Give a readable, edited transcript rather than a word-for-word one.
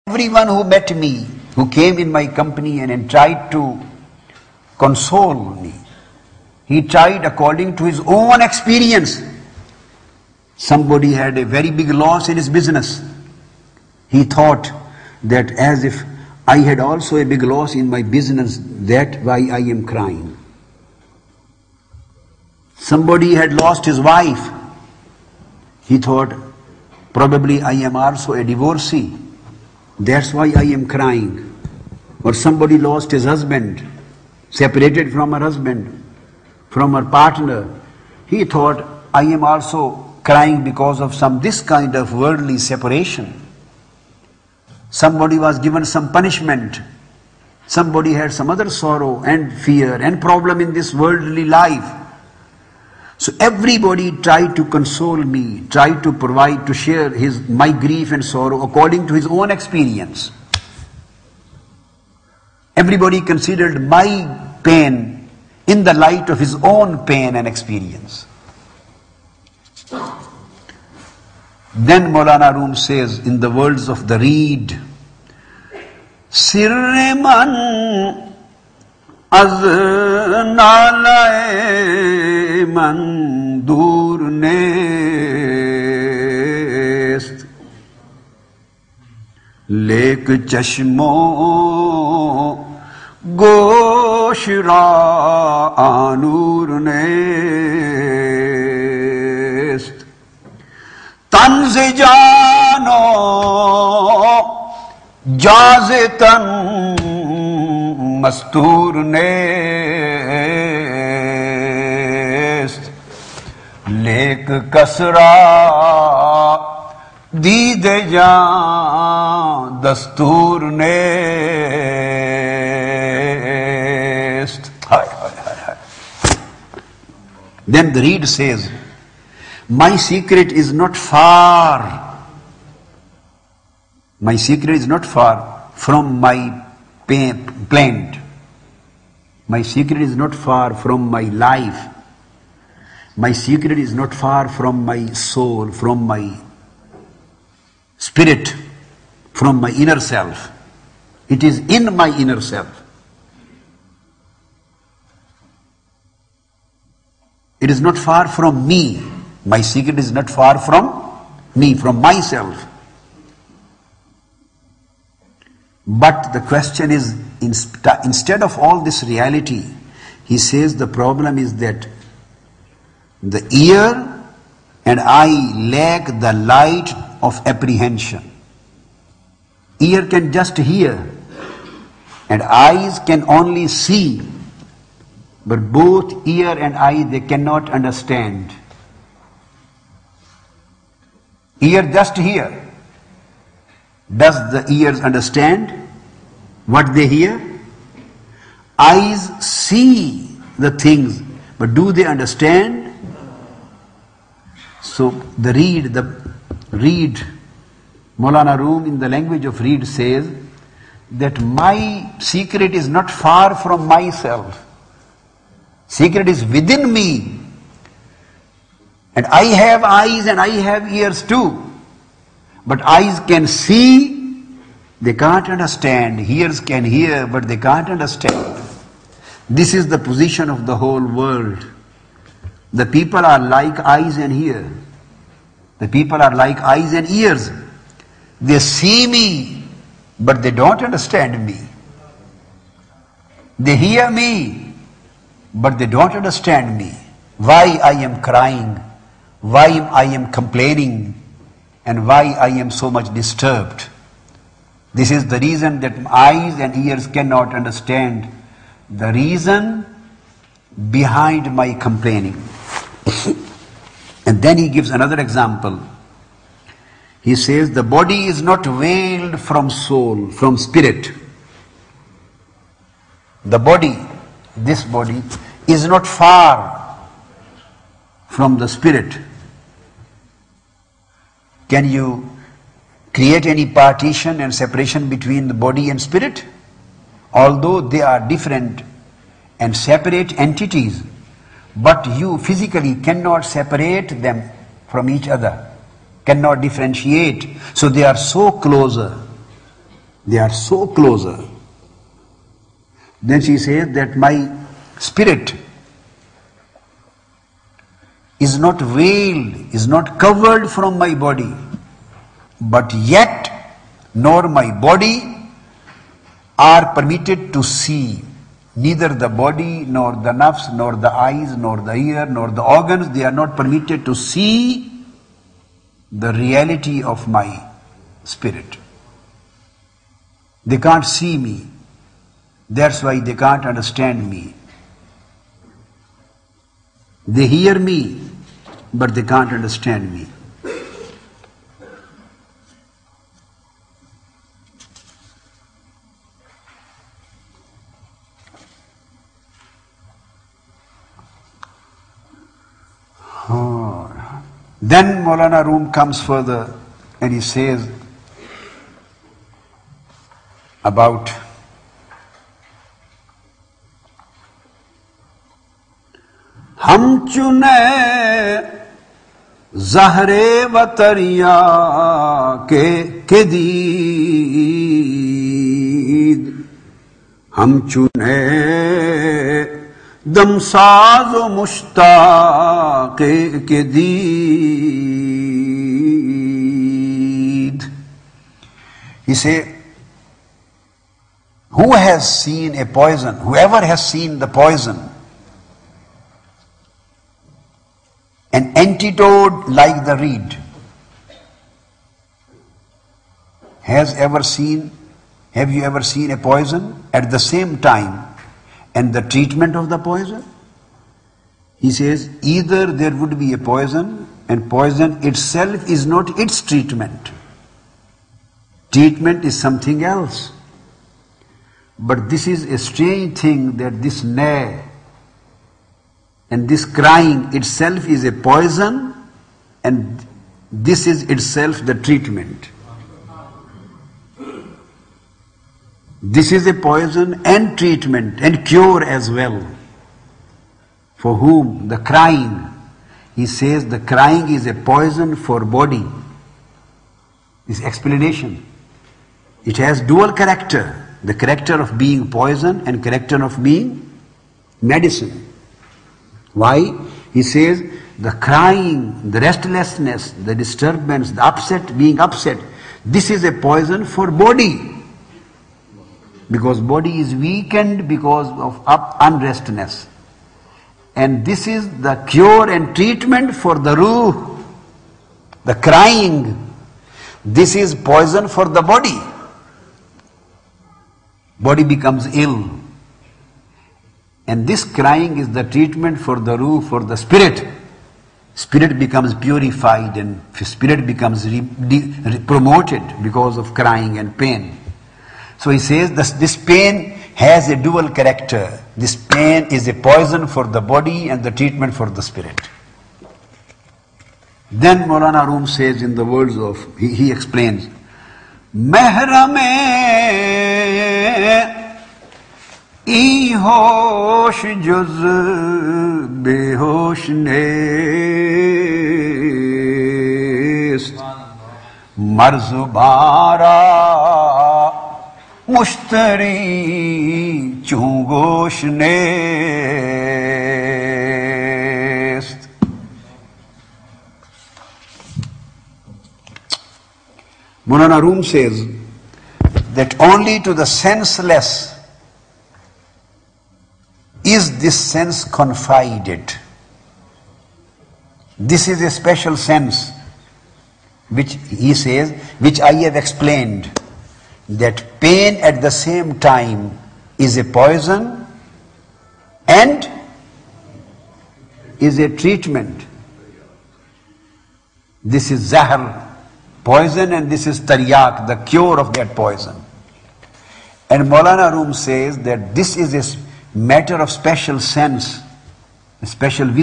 Everyone who met me, who came in my company and tried to console me, he tried according to his own experience. Somebody had a very big loss in his business. He thought that as if I had also a big loss in my business, that's why I am crying. Somebody had lost his wife. He thought, probably I am also a divorcee. That's why I am crying. Or somebody lost his husband, separated from her husband, from her partner. He thought, I am also crying because of this kind of worldly separation. Somebody was given some punishment. Somebody had some other sorrow and fear and problem in this worldly life. So everybody tried to console me, tried to provide, to share my grief and sorrow according to his own experience. Everybody considered my pain in the light of his own pain and experience. Then Maulana Rum says in the words of the reed, Sirre man az nalae man dur nest lek chashmo gosh ra anur nest tan se jano jaze tan Mastur nest lek kasra dide jaan dastur nest. Then the reed says, my secret is not far. My secret is not far from my plaint. My secret is not far from my life. My secret is not far from my soul, from my spirit, from my inner self. It is in my inner self. It is not far from me. My secret is not far from me, from myself. But the question is, instead of all this reality, he says the problem is that the ear and eye lack the light of apprehension. Ear can just hear and eyes can only see, but both ear and eye, they cannot understand. Ear just hear. Does the ears understand what they hear? Eyes see the things, but do they understand? So the reed, Maulana Rum in the language of reed says that my secret is not far from myself. Secret is within me. And I have eyes and I have ears too. But eyes can see, they can't understand. Ears can hear, but they can't understand. This is the position of the whole world. The people are like eyes and ears. The people are like eyes and ears. They see me, but they don't understand me. They hear me, but they don't understand me. Why I am crying, why I am complaining, and why I am so much disturbed. This is the reason that eyes and ears cannot understand the reason behind my complaining. And then he gives another example. He says the body is not veiled from soul, from spirit. The body, this body, is not far from the spirit. Can you create any partition and separation between the body and spirit? Although they are different and separate entities, but you physically cannot separate them from each other. cannot differentiate. So they are so closer. They are so closer. Then she says that my spirit is not veiled, is not covered from my body, but yet nor my body are permitted to see. Neither the body, nor the nafs, nor the eyes, nor the ear, nor the organs, they are not permitted to see the reality of my spirit. They can't see me. That's why they can't understand me. They hear me, but they can't understand me. Then Maulana Rum comes further and he says about हम चुने ज़हरे वतरिया के दीद हम चुने दमसाज मुश्ताक़ के दीद. He say, who has seen a poison? Whoever has seen the poison, an antidote like the reed, have you ever seen a poison at the same time and the treatment of the poison? He says, either there would be a poison and poison itself is not its treatment. Treatment is something else. But this is a strange thing that this neigh and this crying itself is a poison and this is itself the treatment. This is a poison and treatment and cure as well. For whom? The crying. He says the crying is a poison for body. This explanation. It has dual character. The character of being poison and character of being medicine. Why? He says the crying, the restlessness, the disturbance, the upset, being upset, this is a poison for body. Because body is weakened because of unrestness. And this is the cure and treatment for the ruh. The crying, this is poison for the body. Body becomes ill. And this crying is the treatment for the ruh, for the spirit. Spirit becomes purified and spirit becomes promoted because of crying and pain. So he says this pain has a dual character. This pain is a poison for the body and the treatment for the spirit. Then Maulana Rum says in the words of, he explains, Mehrame I hosh juz behosh nest marzubara mushtari chungosh nest. Maulana Rum says that only to the senseless is this sense confided. This is a special sense which he says, which I have explained, that pain at the same time is a poison and is a treatment. This is zahr, poison, and this is taryak, the cure of that poison. And Maulana Rum says that this is a matter of special sense, a special wisdom.